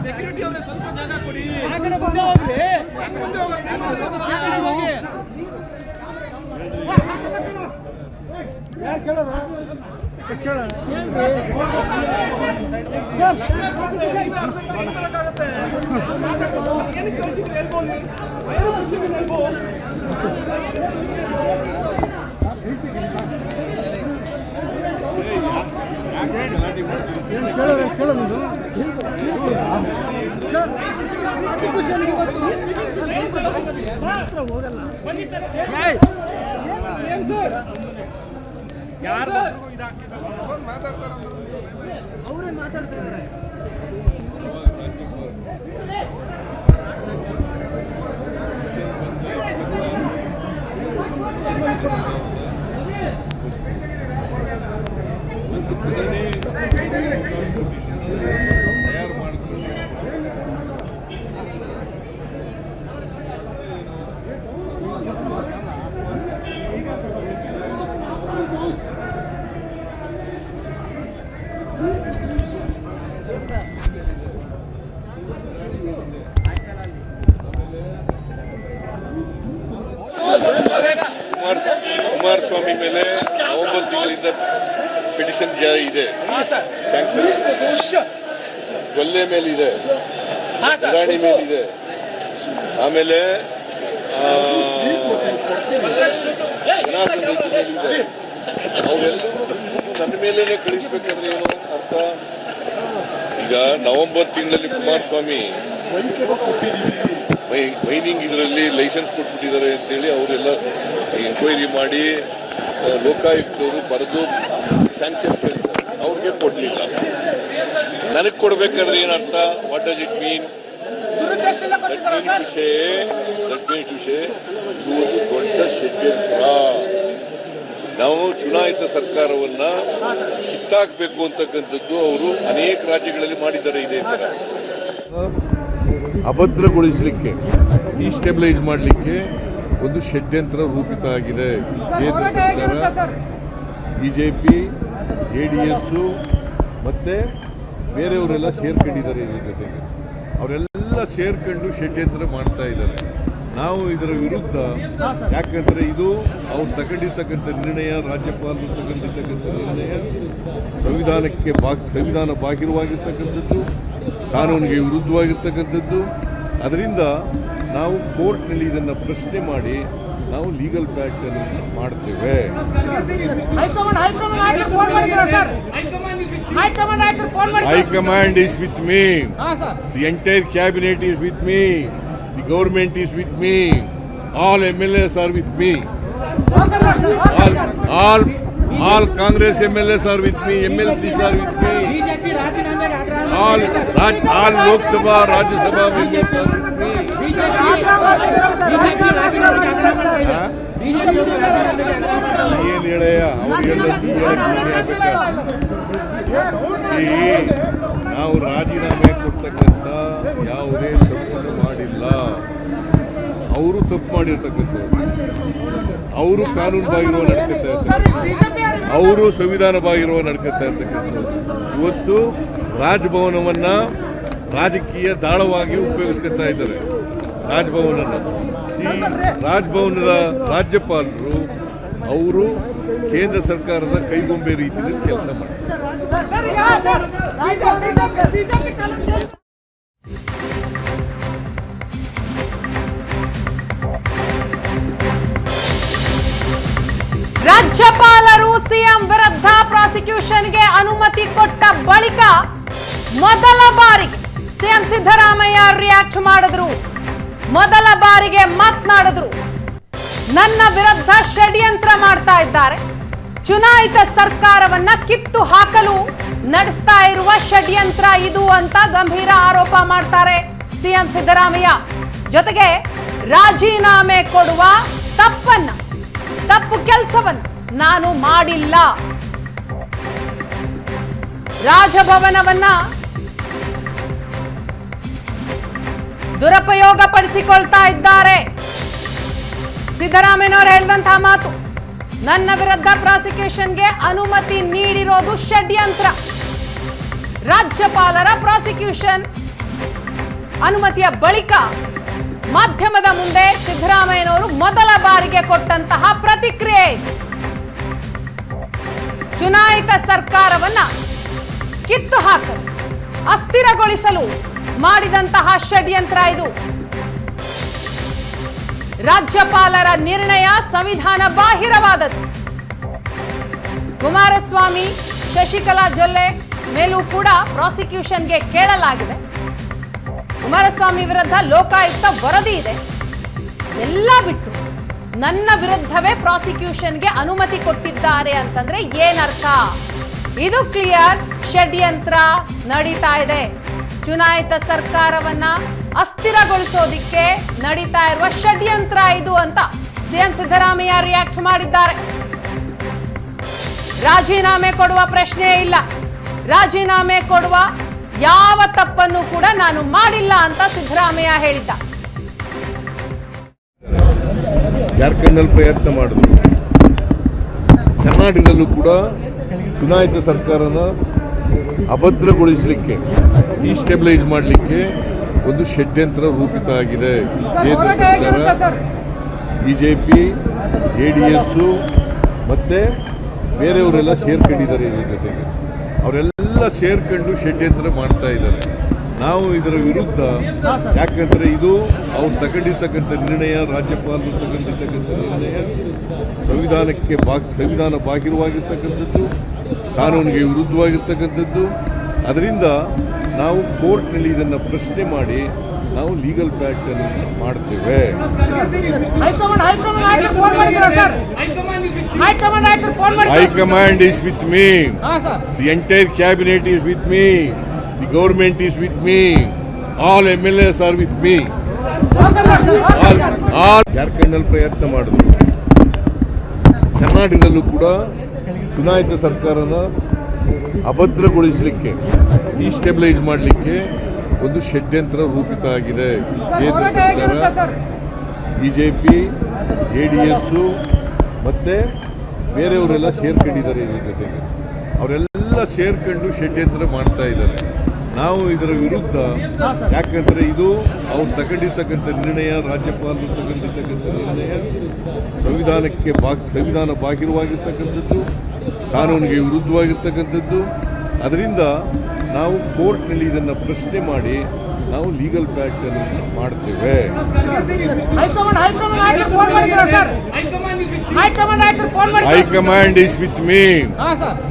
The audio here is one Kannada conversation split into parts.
ಸೆಕ್ಯೂರಿಟಿ ಅವರೇ ಸ್ವಲ್ಪ ಜಾಗ ಕೊಡಿ. ಆ ಕಡೆ ಮುಂದೆ ಹೋಗ್ರಿ. ಮುಂದೆ ಹೋಗ್ರಿ. ಯಾರು ಕೇಳೋಣ? ಕೇಳೋಣ. ಸರ್ ಏನಕ್ಕೆ ಕಳಿಸಿದ್ರೆ ಹೇಳ್ಬೋದು? ವೈರು ಕಳಿಸಿದ್ರೆ ಹೇಳ್ಬೋದು. ಕೇಳೋದು ಯಾರು ಅವರೇ ಮಾತಾಡ್ತಾ ಇದ್ದಾರೆ. ತಯಾರು ಮಾಡಿಕೊಂಡು ಕುಮಾರಸ್ವಾಮಿ ಮೇಲೆ ನವೆಂಬರ್ ತಿಂಗಳಿಂದ ಪಿಟಿಷನ್ ಇದೆ, ಗೊಲ್ಲೆ ಮೇಲಿದೆ, ರಾಣಿ ಮೇಲಿದೆ, ಆಮೇಲೆ ಅವರೆಲ್ಲರೂ ನನ್ನ ಮೇಲೇನೆ ಕಳಿಸ್ಬೇಕಾದ್ರೆ ಏನು ಅರ್ಥ? ಈಗ ನವೆಂಬರ್ ತಿಂಗಳಲ್ಲಿ ಕುಮಾರಸ್ವಾಮಿ ಮೈನಿಂಗ್ ಇದರಲ್ಲಿ ಲೈಸೆನ್ಸ್ ಕೊಟ್ಬಿಟ್ಟಿದ್ದಾರೆ ಅಂತೇಳಿ ಅವರೆಲ್ಲ ಎಂಕ್ವೈರಿ ಮಾಡಿ ಲೋಕಾಯುಕ್ತವರು ಬರೆದು ಸ್ಯಾಂಕ್ಷನ್ ಕೇಳಿದ್ದಾರೆ, ಅವ್ರಿಗೆ ಕೊಡ್ಲಿಲ್ಲ. ನನಗೆ ಕೊಡ್ಬೇಕಾದ್ರೆ ಏನರ್ಥ? What does it mean? ವಿಷಯ ಇದು ಒಂದು ದೊಡ್ಡ ಷಡ್ಯಂತ್ರ. ನಾವು ಚುನಾಯಿತ ಸರ್ಕಾರವನ್ನ ಕಿತ್ತಾಕಬೇಕು ಅಂತಕ್ಕಂಥದ್ದು ಅವರು ಅನೇಕ ರಾಜ್ಯಗಳಲ್ಲಿ ಮಾಡಿದ್ದಾರೆ. ಇದೇ ತರ ಅಭದ್ರಗೊಳಿಸಲಿಕ್ಕೆ, ಡಿಸ್ಟೆಬಿಲೈಸ್ ಮಾಡಲಿಕ್ಕೆ ಒಂದು ಷಡ್ಯಂತ್ರ ರೂಪಿತ ಆಗಿದೆ. ಕೇಂದ್ರ ಸರ್ಕಾರ, ಬಿಜೆಪಿ, JDS ಮತ್ತೆ ಬೇರೆಯವರೆಲ್ಲ ಸೇರ್ಕೊಂಡಿದ್ದಾರೆ ಇದ್ರ ಜೊತೆಗೆ. ಅವರೆಲ್ಲ ಸೇರ್ಕೊಂಡು ಷಡ್ಯಂತ್ರ ಮಾಡ್ತಾ ಇದ್ದಾರೆ. ನಾವು ಇದರ ವಿರುದ್ಧ, ಯಾಕಂದ್ರೆ ಇದು ಅವ್ರು ತಗೊಂಡಿರ್ತಕ್ಕಂಥ ನಿರ್ಣಯ, ರಾಜ್ಯಪಾಲರು ತಗೊಂಡಿರ್ತಕ್ಕಂಥ ನಿರ್ಣಯ ಸಂವಿಧಾನ ಬಾಹಿರವಾಗಿರ್ತಕ್ಕಂಥದ್ದು, ಕಾನೂನಿಗೆ ವಿರುದ್ಧವಾಗಿರ್ತಕ್ಕಂಥದ್ದು. ಅದರಿಂದ ನಾವು ಕೋರ್ಟ್ನಲ್ಲಿ ಇದನ್ನು ಪ್ರಶ್ನೆ ಮಾಡಿ ನಾವು ಲೀಗಲ್ ಬ್ಯಾಟಲ್ ಮಾಡ್ತೇವೆ. High command is with me, the entire cabinet is with me, the government is with me, all MLAs are with me, all Congress MLAs are with me, MLCs are with me, all Lok Sabha, Rajya Sabha members are with me. ಏನ್ ಹೇಳಯ್ಯ, ಅವ್ರಿಗೆಲ್ಲ ನಾವು ರಾಜೀನಾಮೆ ಕೊಡ್ತಕ್ಕಂಥ ಯಾವುದೇ ತಪ್ಪನ್ನು ಮಾಡಿಲ್ಲ. ಅವರು ತಪ್ಪು ಮಾಡಿರ್ತಕ್ಕಂಥವ್ರು, ಅವರು ಕಾನೂನು ಬಾಹಿರುವ ನಡ್ಕೊತಾ ಇರ್ತಾರೆ, ಅವರು ಸಂವಿಧಾನ ಬಾಹಿರುವ ನಡ್ಕೊತಾ ಇರ್ತಕ್ಕಂಥವ್ರು. ಇವತ್ತು ರಾಜಭವನವನ್ನ ರಾಜಕೀಯ ದಾಳವಾಗಿ ಉಪಯೋಗಿಸ್ಕೊತಾ ಇದ್ದಾರೆ. ರಾಜಭವನದ ರಾಜ್ಯಪಾಲರು ಅವರು ಕೇಂದ್ರ ಸರ್ಕಾರದ ಕೈಗೊಂಬೆ ರೀತಿಯಲ್ಲಿ ಕೆಲಸ ಮಾಡ್ತಾರೆ. ರಾಜ್ಯಪಾಲರು ಸಿಎಂ ವಿರುದ್ಧ ಪ್ರಾಸಿಕ್ಯೂಷನ್ಗೆ ಅನುಮತಿ ಕೊಟ್ಟ ಬಳಿಕ ಮೊದಲ ಬಾರಿಗೆ ಸಿಎಂ ಸಿದ್ದರಾಮಯ್ಯ ರಿಯಾಕ್ಟ್ ಮಾಡಿದ್ರು. ಮೊದಲ ಬಾರಿಗೆ ಮಾತನಾಡಿದ್ರು. ನನ್ನ ವಿರುದ್ಧ ಷಡ್ಯಂತ್ರ ಮಾಡ್ತಾ ಇದ್ದಾರೆ, ಚುನಾಯಿತ ಸರ್ಕಾರವನ್ನ ಕಿತ್ತು ಹಾಕಲು ನಡೆಸ್ತಾ ಇರುವ ಷಡ್ಯಂತ್ರ ಇದು ಅಂತ ಗಂಭೀರ ಆರೋಪ ಮಾಡ್ತಾರೆ ಸಿಎಂ ಸಿದ್ದರಾಮಯ್ಯ. ಜೊತೆಗೆ ರಾಜೀನಾಮೆ ಕೊಡುವ ತಪ್ಪು ಕೆಲಸವನ್ನ ನಾನು ಮಾಡಿಲ್ಲ, ರಾಜಭವನವನ್ನ ದುರುಪಯೋಗ ಪಡಿಸಿಕೊಳ್ತಾ ಇದ್ದಾರೆ. ಸಿದ್ದರಾಮಯ್ಯನವರು ಹೇಳಿದಂತಹ ಮಾತು, ನನ್ನ ವಿರುದ್ಧ ಪ್ರಾಸಿಕ್ಯೂಷನ್ಗೆ ಅನುಮತಿ ನೀಡಿರೋದು ಷಡ್ಯಂತ್ರ, ರಾಜ್ಯಪಾಲರ ಪ್ರಾಸಿಕ್ಯೂಷನ್ ಅನುಮತಿಯ ಬಳಿಕ ಮಾಧ್ಯಮದ ಮುಂದೆ ಸಿದ್ದರಾಮಯ್ಯನವರು ಮೊದಲ ಬಾರಿಗೆ ಕೊಟ್ಟಂತಹ ಪ್ರತಿಕ್ರಿಯೆ. ಚುನಾಯಿತ ಸರ್ಕಾರವನ್ನ ಕಿತ್ತು ಹಾಕಲು, ಅಸ್ಥಿರಗೊಳಿಸಲು ಮಾಡಿದಂತಹ ಷಡ್ಯಂತ್ರ ಇದು. ರಾಜ್ಯಪಾಲರ ನಿರ್ಣಯ ಸಂವಿಧಾನ ಬಾಹಿರವಾದದ್ದು. ಕುಮಾರಸ್ವಾಮಿ, ಶಶಿಕಲಾ ಜೊಲ್ಲೆ ಮೇಲೂ ಕೂಡ ಪ್ರಾಸಿಕ್ಯೂಷನ್ಗೆ ಕೇಳಲಾಗಿದೆ. ಕುಮಾರಸ್ವಾಮಿ ವಿರುದ್ಧ ಲೋಕಾಯುಕ್ತ ವರದಿ ಇದೆ. ಎಲ್ಲ ಬಿಟ್ಟು ನನ್ನ ವಿರುದ್ಧವೇ ಪ್ರಾಸಿಕ್ಯೂಷನ್ಗೆ ಅನುಮತಿ ಕೊಟ್ಟಿದ್ದಾರೆ ಅಂತಂದ್ರೆ ಏನರ್ಥ? ಇದು ಕ್ಲಿಯರ್, ಷಡ್ಯಂತ್ರ ನಡೀತಾ ಇದೆ. ಚುನಾಯಿತ ಸರ್ಕಾರವನ್ನ ಅಸ್ಥಿರಗೊಳಿಸೋದಿಕ್ಕೆ ನಡೀತಾ ಇರುವ ಷಡ್ಯಂತ್ರ ಇದು ಅಂತ ಸಿಎಂ ಸಿದ್ದರಾಮಯ್ಯ ರಿಯಾಕ್ಟ್ ಮಾಡಿದ್ದಾರೆ. ರಾಜೀನಾಮೆ ಕೊಡುವ ಪ್ರಶ್ನೆ ಇಲ್ಲ, ರಾಜೀನಾಮೆ ಕೊಡುವ ಯಾವ ತಪ್ಪನ್ನು ಕೂಡ ನಾನು ಮಾಡಿಲ್ಲ ಅಂತ ಸಿದ್ದರಾಮಯ್ಯ ಹೇಳಿದ್ದ. ಜಾರ್ಖಂಡ್ನಲ್ಲಿ ಪ್ರಯತ್ನ ಮಾಡಿದ್ರು, ಕರ್ನಾಟಕದಲ್ಲೂ ಕೂಡ ಚುನಾಯಿತ ಸರ್ಕಾರನ ಅಭದ್ರಗೊಳಿಸಲಿಕ್ಕೆ, ಡಿಸ್ಟೆಬಿಲೈಸ್ ಮಾಡಲಿಕ್ಕೆ ಒಂದು ಷಡ್ಯಂತ್ರ ರೂಪಿತ ಆಗಿದೆ. ಕೇಂದ್ರ ಸರ್ಕಾರ, ಬಿಜೆಪಿ, JDS ಮತ್ತೆ ಬೇರೆಯವರೆಲ್ಲ ಸೇರ್ಕೊಂಡಿದ್ದಾರೆ. ಇದರ ಜೊತೆಗೆ ಅವರೆಲ್ಲ ಸೇರ್ಕೊಂಡು ಷಡ್ಯಂತ್ರ ಮಾಡ್ತಾ ಇದ್ದಾರೆ. ನಾವು ಇದರ ವಿರುದ್ಧ, ಯಾಕಂದ್ರೆ ಇದು ಅವ್ರು ತಗೊಂಡಿರ್ತಕ್ಕಂಥ ನಿರ್ಣಯ, ರಾಜ್ಯಪಾಲರು ತಗೊಂಡಿರ್ತಕ್ಕಂಥ ನಿರ್ಣಯ ಸಂವಿಧಾನ ಬಾಹಿರವಾಗಿರ್ತಕ್ಕಂಥದ್ದು, ಕಾನೂನಿಗೆ ವಿರುದ್ಧವಾಗಿರ್ತಕ್ಕಂಥದ್ದು. ಅದರಿಂದ ನಾವು ಕೋರ್ಟ್ನಲ್ಲಿ ಇದನ್ನು ಪ್ರಶ್ನೆ ಮಾಡಿ ನಾವು ಲೀಗಲ್ ಫ್ಯಾಕ್ಟ್ ಅನ್ನು ಮಾಡ್ತೇವೆ. High command is with me. The entire cabinet is with me. The government is with me. All MLAs are with me. ಜಾರ್ಖಂಡ್ನಲ್ಲಿ ಪ್ರಯತ್ನ ಮಾಡಿದ್ರು, ಕರ್ನಾಟಕದಲ್ಲೂ ಕೂಡ ಚುನಾಯಿತ ಸರ್ಕಾರನ ಅಭದ್ರಗೊಳಿಸಲಿಕ್ಕೆ, ಡಿಸ್ಟೆಬಿಲೈಸ್ ಮಾಡಲಿಕ್ಕೆ ಒಂದು ಷಡ್ಯಂತ್ರ ರೂಪಿತ ಆಗಿದೆ. ಕೇಂದ್ರ ಸರ್ಕಾರ, ಬಿಜೆಪಿ, JDS ಮತ್ತೆ ಬೇರೆಯವರೆಲ್ಲ ಸೇರ್ಕೊಂಡಿದ್ದಾರೆ. ಇದರ ಜೊತೆಗೆ ಅವರೆಲ್ಲ ಸೇರ್ಕೊಂಡು ಷಡ್ಯಂತ್ರ ಮಾಡ್ತಾ ಇದ್ದಾರೆ. ನಾವು ಇದರ ವಿರುದ್ಧ, ಯಾಕಂದ್ರೆ ಇದು ಅವ್ರು ತಗೊಂಡಿರ್ತಕ್ಕಂಥ ನಿರ್ಣಯ, ರಾಜ್ಯಪಾಲರು ತಗೊಂಡಿರ್ತಕ್ಕಂಥ ನಿರ್ಣಯ ಸಂವಿಧಾನ ಬಾಹಿರವಾಗಿರ್ತಕ್ಕಂಥದ್ದು, ಕಾನೂನಿಗೆ ವಿರುದ್ಧವಾಗಿರ್ತಕ್ಕಂಥದ್ದು. ಅದರಿಂದ ನಾವು ಕೋರ್ಟ್ನಲ್ಲಿ ಇದನ್ನು ಪ್ರಶ್ನೆ ಮಾಡಿ ನಾವು ಲೀಗಲ್ ಫ್ಯಾಕ್ಟ್ ಅನ್ನು ಮಾಡ್ತೇವೆ. High command is with me.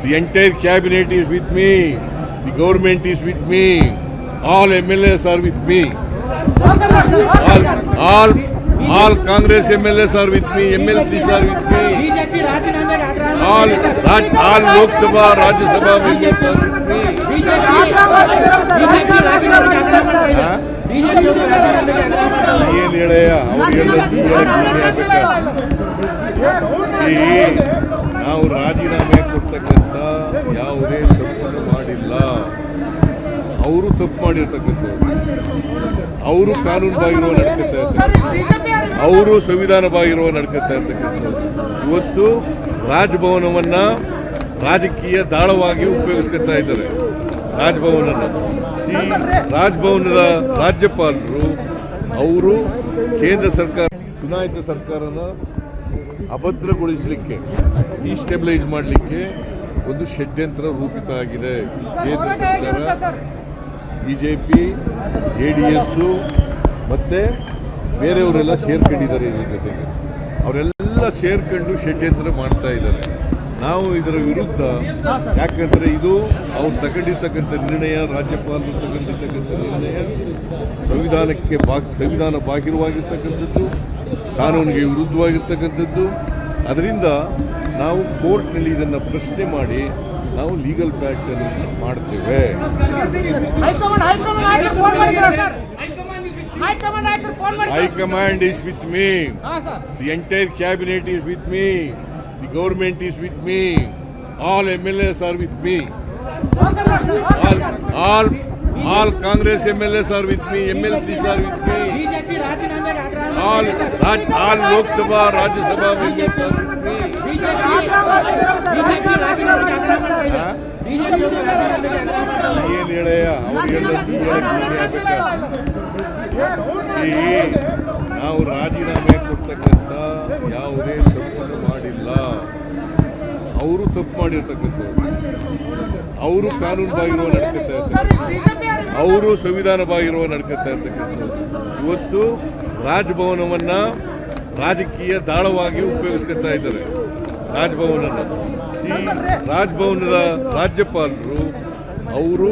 The entire cabinet is with me. The government is with me. All MLAs are with me. All Congress MLAs are with me. MLCs are with me. All Lok Sabha, Rajya Sabha members are with me. ಏನ್ ಹೇಳಯ್ಯ, ಅವ್ರಿಗೆಲ್ಲ ನಾವು ರಾಜೀನಾಮೆ ಕೊಡ್ತಕ್ಕಂಥ ಯಾವುದೇ ತಪ್ಪನ್ನು ಮಾಡಿಲ್ಲ. ಅವರು ತಪ್ಪು ಮಾಡಿರ್ತಕ್ಕಂಥವ್ರು, ಅವರು ಕಾನೂನು ಬಾಗಿರುವ ನಡ್ಕೊತಾ ಇರ್ತಾರೆ, ಅವರು ಸಂವಿಧಾನ ಬಾಗಿರುವ ನಡ್ಕೊತಾ ಇರ್ತಕ್ಕಂಥವ್ರು. ಇವತ್ತು ರಾಜಭವನವನ್ನ ರಾಜಕೀಯ ದಾಳವಾಗಿ ಉಪಯೋಗಿಸ್ಕೊತಾ ಇದ್ದಾರೆ. ರಾಜಭವನದ ರಾಜ್ಯಪಾಲರು ಅವರು ಕೇಂದ್ರ ಸರ್ಕಾರ, ಚುನಾಯಿತ ಸರ್ಕಾರನ ಅಭದ್ರಗೊಳಿಸಲಿಕ್ಕೆ, ಡಿಸ್ಟೆಬಿಲೈಸ್ ಮಾಡಲಿಕ್ಕೆ ಒಂದು ಷಡ್ಯಂತ್ರ ರೂಪಿತ ಆಗಿದೆ. ಕೇಂದ್ರ ಸರ್ಕಾರ, ಬಿಜೆಪಿ, JDS ಮತ್ತೆ ಬೇರೆಯವರೆಲ್ಲ ಸೇರ್ಕೊಂಡಿದ್ದಾರೆ. ಇದರ ಜೊತೆಗೆ ಅವರೆಲ್ಲ ಸೇರ್ಕೊಂಡು ಷಡ್ಯಂತ್ರ ಮಾಡ್ತಾ ಇದ್ದಾರೆ. ನಾವು ಇದರ ವಿರುದ್ಧ, ಯಾಕಂದ್ರೆ ಇದು ಅವ್ರು ತಗೊಂಡಿರ್ತಕ್ಕಂಥ ನಿರ್ಣಯ, ರಾಜ್ಯಪಾಲರು ತಗೊಂಡಿರ್ತಕ್ಕಂಥ ನಿರ್ಣಯ ಸಂವಿಧಾನ ಬಾಹಿರವಾಗಿರ್ತಕ್ಕಂಥದ್ದು, ಕಾನೂನಿಗೆ ವಿರುದ್ಧವಾಗಿರ್ತಕ್ಕಂಥದ್ದು. ಅದರಿಂದ ನಾವು ಕೋರ್ಟ್ನಲ್ಲಿ ಇದನ್ನು ಪ್ರಶ್ನೆ ಮಾಡಿ ನಾವು ಲೀಗಲ್ ಫ್ಯಾಕ್ಟ್ ಅನ್ನು ಮಾಡ್ತೇವೆ. High command is with me. The entire cabinet is with me. The government is with me. All MLAs are with me. All Congress MLAs are with me. MLCs are with me. All Lok Sabha, Rajya Sabha members are with me. ಏನ್ ನಾವು ರಾಜೀನಾಮೆ ಕೊಡ್ತಕ್ಕಂಥ ಯಾವುದೇ ತಪ್ಪನ್ನು ಮಾಡಿಲ್ಲ. ಅವರು ತಪ್ಪು ಮಾಡಿರ್ತಕ್ಕಂಥವ್ರು, ಅವರು ಕಾನೂನು ಬಾಹಿರವ ನಡ್ಕೊತಾ ಇರ್ತಾರೆ, ಅವರು ಸಂವಿಧಾನ ಬಾಹಿರವ ನಡ್ಕೊತಾ ಇರ್ತಕ್ಕಂಥವ್ರು. ಇವತ್ತು ರಾಜಭವನವನ್ನ ರಾಜಕೀಯ ದಾಳವಾಗಿ ಉಪಯೋಗಿಸ್ಕೊತಾ ಇದ್ದಾರೆ. ರಾಜಭವನದ ರಾಜ್ಯಪಾಲರು ಅವರು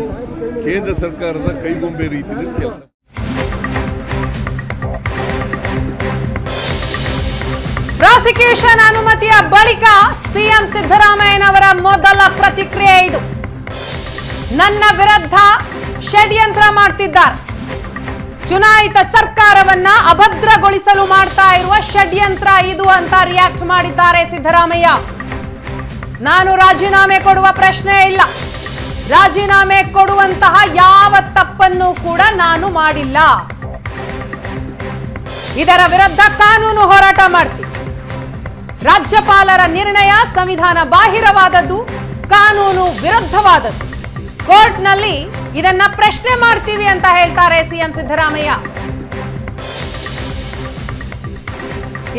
ಕೇಂದ್ರ ಸರ್ಕಾರದ ಕೈಗೊಂಬೆ ರೀತಿಯಲ್ಲಿ ಕೆಲಸ. ಪ್ರಾಸಿಕ್ಯೂಷನ್ ಅನುಮತಿಯ ಬಳಿಕ ಸಿಎಂ ಸಿದ್ದರಾಮಯ್ಯನವರ ಮೊದಲ ಪ್ರತಿಕ್ರಿಯೆ ಇದು. ನನ್ನ ವಿರುದ್ಧ ಷಡ್ಯಂತ್ರ ಮಾಡ್ತಿದ್ದಾರೆ, ಚುನಾಯಿತ ಸರ್ಕಾರವನ್ನ ಅಭದ್ರಗೊಳಿಸಲು ಮಾಡ್ತಾ ಇರುವ ಷಡ್ಯಂತ್ರ ಇದು ಅಂತ ರಿಯಾಕ್ಟ್ ಮಾಡಿದ್ದಾರೆ ಸಿದ್ದರಾಮಯ್ಯ. ನಾನು ರಾಜೀನಾಮೆ ಕೊಡುವ ಪ್ರಶ್ನೆ ಇಲ್ಲ, ರಾಜೀನಾಮೆ ಕೊಡುವಂತಹ ಯಾವ ತಪ್ಪನ್ನು ಕೂಡ ನಾನು ಮಾಡಿಲ್ಲ, ಇದರ ವಿರುದ್ಧ ಕಾನೂನು ಹೋರಾಟ ಮಾಡ್ತೀನಿ. ರಾಜ್ಯಪಾಲರ ನಿರ್ಣಯ ಸಂವಿಧಾನ ಬಾಹಿರವಾದದ್ದು, ಕಾನೂನು ವಿರುದ್ಧವಾದದ್ದು. ಕೋರ್ಟ್ನಲ್ಲಿ ಇದನ್ನ ಪ್ರಶ್ನೆ ಮಾಡ್ತೀವಿ ಅಂತ ಹೇಳ್ತಾರೆ ಸಿಎಂ ಸಿದ್ದರಾಮಯ್ಯ.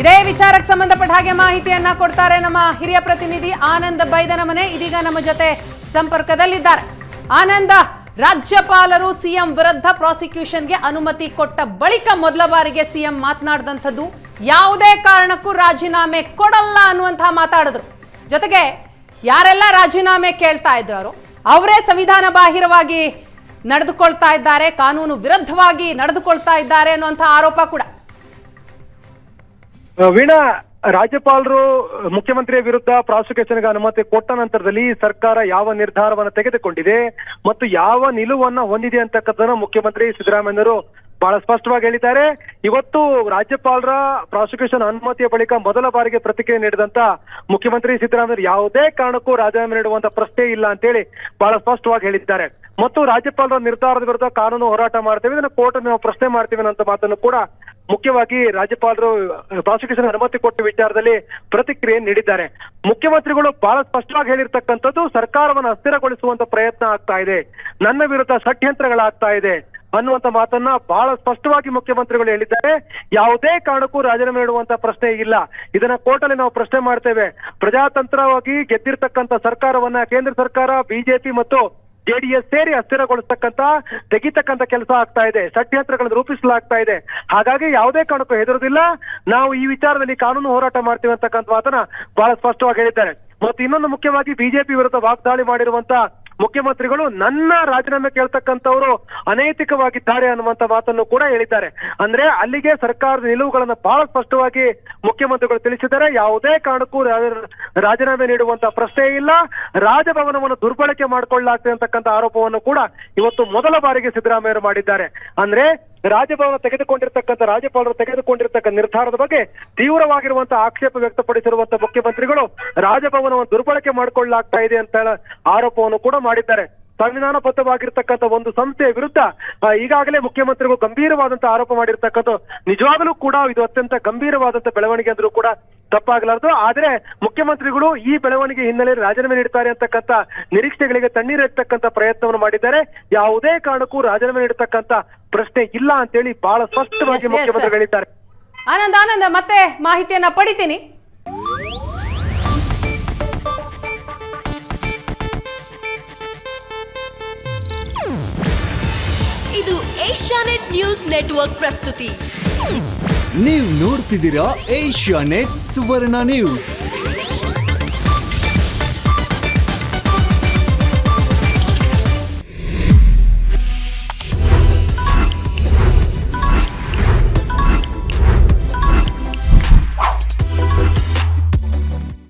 ಇದೇ ವಿಚಾರಕ್ಕೆ ಸಂಬಂಧಪಟ್ಟ ಹಾಗೆ ಮಾಹಿತಿಯನ್ನ ಕೊಡ್ತಾರೆ ನಮ್ಮ ಹಿರಿಯ ಪ್ರತಿನಿಧಿ ಆನಂದ್ ಬೈದನಮನೆ. ಇದೀಗ ನಮ್ಮ ಜೊತೆ ಸಂಪರ್ಕದಲ್ಲಿದ್ದಾರೆ. ಆನಂದ್, ರಾಜ್ಯಪಾಲರು ಸಿಎಂ ವಿರುದ್ಧ ಪ್ರಾಸಿಕ್ಯೂಷನ್ಗೆ ಅನುಮತಿ ಕೊಟ್ಟ ಬಳಿಕ ಮೊದಲ ಬಾರಿಗೆ ಸಿಎಂ ಮಾತನಾಡಿದಂಥದ್ದು, ಯಾವುದೇ ಕಾರಣಕ್ಕೂ ರಾಜೀನಾಮೆ ಕೊಡಲ್ಲ ಅನ್ನುವಂತಹ ಮಾತಾಡಿದ್ರು. ಜೊತೆಗೆ ಯಾರೆಲ್ಲ ರಾಜೀನಾಮೆ ಕೇಳ್ತಾ ಇದ್ರು ಅವರೇ ಸಂವಿಧಾನ ಬಾಹಿರವಾಗಿ ನಡೆದುಕೊಳ್ತಾ ಇದ್ದಾರೆ, ಕಾನೂನು ವಿರುದ್ಧವಾಗಿ ನಡೆದುಕೊಳ್ತಾ ಇದ್ದಾರೆ ಅನ್ನುವಂತಹ ಆರೋಪ ಕೂಡ. ವೀಣಾ, ರಾಜ್ಯಪಾಲರು ಮುಖ್ಯಮಂತ್ರಿಯ ವಿರುದ್ಧ ಪ್ರಾಸಿಕ್ಯೂಷನ್ಗೆ ಅನುಮತಿ ಕೊಟ್ಟ ನಂತರದಲ್ಲಿ ಸರ್ಕಾರ ಯಾವ ನಿರ್ಧಾರವನ್ನು ತೆಗೆದುಕೊಂಡಿದೆ ಮತ್ತು ಯಾವ ನಿಲುವನ್ನ ಹೊಂದಿದೆ ಅಂತಕ್ಕಂಥದ್ದನ್ನು ಮುಖ್ಯಮಂತ್ರಿ ಸಿದ್ದರಾಮಯ್ಯನವರು ಬಹಳ ಸ್ಪಷ್ಟವಾಗಿ ಹೇಳಿದ್ದಾರೆ. ಇವತ್ತು ರಾಜ್ಯಪಾಲರ ಪ್ರಾಸಿಕ್ಯೂಷನ್ ಅನುಮತಿಯ ಬಳಿಕ ಮೊದಲ ಬಾರಿಗೆ ಪ್ರತಿಕ್ರಿಯೆ ನೀಡಿದಂತ ಮುಖ್ಯಮಂತ್ರಿ ಸಿದ್ದರಾಮಯ್ಯ ಯಾವುದೇ ಕಾರಣಕ್ಕೂ ರಾಜೀನಾಮೆ ನೀಡುವಂತ ಪ್ರಶ್ನೆ ಇಲ್ಲ ಅಂತೇಳಿ ಬಹಳ ಸ್ಪಷ್ಟವಾಗಿ ಹೇಳಿದ್ದಾರೆ. ಮತ್ತು ರಾಜ್ಯಪಾಲರ ನಿರ್ಧಾರದ ವಿರುದ್ಧ ಕಾನೂನು ಹೋರಾಟ ಮಾಡ್ತೇವೆ, ಇದನ್ನು ಕೋರ್ಟ್ ನಾವು ಪ್ರಶ್ನೆ ಮಾಡ್ತೀವಿ ಅನ್ನೋ ಮಾತನ್ನು ಕೂಡ ಮುಖ್ಯವಾಗಿ ರಾಜ್ಯಪಾಲರು ಪ್ರಾಸಿಕ್ಯೂಷನ್ ಅನುಮತಿ ಕೊಟ್ಟ ವಿಚಾರದಲ್ಲಿ ಪ್ರತಿಕ್ರಿಯೆ ನೀಡಿದ್ದಾರೆ. ಮುಖ್ಯಮಂತ್ರಿಗಳು ಬಹಳ ಸ್ಪಷ್ಟವಾಗಿ ಹೇಳಿರ್ತಕ್ಕಂಥದ್ದು, ಸರ್ಕಾರವನ್ನು ಅಸ್ಥಿರಗೊಳಿಸುವಂತ ಪ್ರಯತ್ನ ಆಗ್ತಾ ಇದೆ, ನನ್ನ ವಿರುದ್ಧ ಷಡ್ಯಂತ್ರಗಳಾಗ್ತಾ ಇದೆ ಅನ್ನುವಂತ ಮಾತನ್ನ ಬಹಳ ಸ್ಪಷ್ಟವಾಗಿ ಮುಖ್ಯಮಂತ್ರಿಗಳು ಹೇಳಿದ್ದಾರೆ. ಯಾವುದೇ ಕಾರಣಕ್ಕೂ ರಾಜೀನಾಮೆ ನೀಡುವಂತ ಪ್ರಶ್ನೆ ಇಲ್ಲ, ಇದನ್ನ ಕೋರ್ಟ್ ಅಲ್ಲಿ ನಾವು ಪ್ರಶ್ನೆ ಮಾಡ್ತೇವೆ. ಪ್ರಜಾತಂತ್ರವಾಗಿ ಗೆದ್ದಿರ್ತಕ್ಕಂಥ ಸರ್ಕಾರವನ್ನ ಕೇಂದ್ರ ಸರ್ಕಾರ, ಬಿಜೆಪಿ ಮತ್ತು ಜೆಡಿಎಸ್ ಸೇರಿ ಅಸ್ಥಿರಗೊಳಿಸ್ತಕ್ಕಂಥ ತೆಗಿತಕ್ಕಂಥ ಕೆಲಸ ಆಗ್ತಾ ಇದೆ, ಷಡ್ಯಂತ್ರಗಳನ್ನು ರೂಪಿಸಲಾಗ್ತಾ ಇದೆ. ಹಾಗಾಗಿ ಯಾವುದೇ ಕಾರಣಕ್ಕೂ ಹೆದರುವುದಿಲ್ಲ, ನಾವು ಈ ವಿಚಾರದಲ್ಲಿ ಕಾನೂನು ಹೋರಾಟ ಮಾಡ್ತೀವಿ ಅಂತಕ್ಕಂಥ ಮಾತನ್ನ ಬಹಳ ಸ್ಪಷ್ಟವಾಗಿ ಹೇಳಿದ್ದಾರೆ. ಮತ್ತು ಇನ್ನೊಂದು ಮುಖ್ಯವಾಗಿ ಬಿಜೆಪಿ ವಿರುದ್ಧ ವಾಗ್ದಾಳಿ ಮಾಡಿರುವಂತ ಮುಖ್ಯಮಂತ್ರಿಗಳು, ನನ್ನ ರಾಜೀನಾಮೆ ಕೇಳ್ತಕ್ಕಂಥವ್ರು ಅನೈತಿಕವಾಗಿದ್ದಾರೆ ಅನ್ನುವಂತ ಮಾತನ್ನು ಕೂಡ ಹೇಳಿದ್ದಾರೆ. ಅಂದ್ರೆ ಅಲ್ಲಿಗೆ ಸರ್ಕಾರದ ನಿಲುವುಗಳನ್ನು ಬಹಳ ಸ್ಪಷ್ಟವಾಗಿ ಮುಖ್ಯಮಂತ್ರಿಗಳು ತಿಳಿಸಿದ್ದಾರೆ. ಯಾವುದೇ ಕಾರಣಕ್ಕೂ ರಾಜೀನಾಮೆ ನೀಡುವಂತ ಪ್ರಶ್ನೆ ಇಲ್ಲ, ರಾಜಭವನವನ್ನು ದುರ್ಬಳಕೆ ಮಾಡಿಕೊಳ್ಳಲಾಗ್ತದೆ ಅಂತಕ್ಕಂಥ ಆರೋಪವನ್ನು ಕೂಡ ಇವತ್ತು ಮೊದಲ ಬಾರಿಗೆ ಸಿದ್ದರಾಮಯ್ಯ ಮಾಡಿದ್ದಾರೆ. ಅಂದ್ರೆ ರಾಜಭವನ ರಾಜ್ಯಪಾಲರು ತೆಗೆದುಕೊಂಡಿರ್ತಕ್ಕಂಥ ನಿರ್ಧಾರದ ಬಗ್ಗೆ ತೀವ್ರವಾಗಿರುವಂತಹ ಆಕ್ಷೇಪ ವ್ಯಕ್ತಪಡಿಸಿರುವಂತಹ ಮುಖ್ಯಮಂತ್ರಿಗಳು ರಾಜಭವನವನ್ನು ದುರ್ಬಳಕೆ ಮಾಡಿಕೊಳ್ಳಲಾಗ್ತಾ ಇದೆ ಅಂತ ಆರೋಪವನ್ನು ಕೂಡ ಮಾಡಿದ್ದಾರೆ. ಸಂವಿಧಾನಬದ್ಧವಾಗಿರ್ತಕ್ಕಂಥ ಒಂದು ಸಂಸ್ಥೆಯ ವಿರುದ್ಧ ಈಗಾಗಲೇ ಮುಖ್ಯಮಂತ್ರಿಗಳು ಗಂಭೀರವಾದಂತಹ ಆರೋಪ ಮಾಡಿರ್ತಕ್ಕಂಥ ನಿಜವಾಗಲೂ ಕೂಡ ಇದು ಅತ್ಯಂತ ಗಂಭೀರವಾದಂತಹ ಬೆಳವಣಿಗೆ ಅಂದ್ರೂ ಕೂಡ ತಪ್ಪಾಗಲಾರದು. ಆದ್ರೆ ಮುಖ್ಯಮಂತ್ರಿಗಳು ಈ ಬೆಳವಣಿಗೆ ಹಿನ್ನೆಲೆಯಲ್ಲಿ ರಾಜೀನಾಮೆ ನೀಡುತ್ತಾರೆ ಅಂತಕ್ಕಂಥ ನಿರೀಕ್ಷೆಗಳಿಗೆ ತಣ್ಣೀರೆತ್ತಕ್ಕಂಥ ಪ್ರಯತ್ನವನ್ನು ಮಾಡಿದ್ದಾರೆ. ಯಾವುದೇ ಕಾರಣಕ್ಕೂ ರಾಜೀನಾಮೆ ನೀಡತಕ್ಕಂಥ ಪ್ರಶ್ನೆ ಇಲ್ಲ ಅಂತೇಳಿ ಬಹಳ ಸ್ಪಷ್ಟವಾಗಿ ಮುಖ್ಯಮಂತ್ರಿಗಳು ಹೇಳಿದ್ದಾರೆ. ಆನಂದ ಮತ್ತೆ ಮಾಹಿತಿಯನ್ನ ಪಡಿತೀನಿ. ಇದು ಏಷ್ಯಾನೆಟ್ ನ್ಯೂಸ್ ನೆಟ್ವರ್ಕ್ ಪ್ರಸ್ತುತಿ. ನೀವು ನೋಡ್ತಿದ್ದೀರಾ ಏಷ್ಯಾನೆಟ್ ಸುವರ್ಣ ನ್ಯೂಸ್.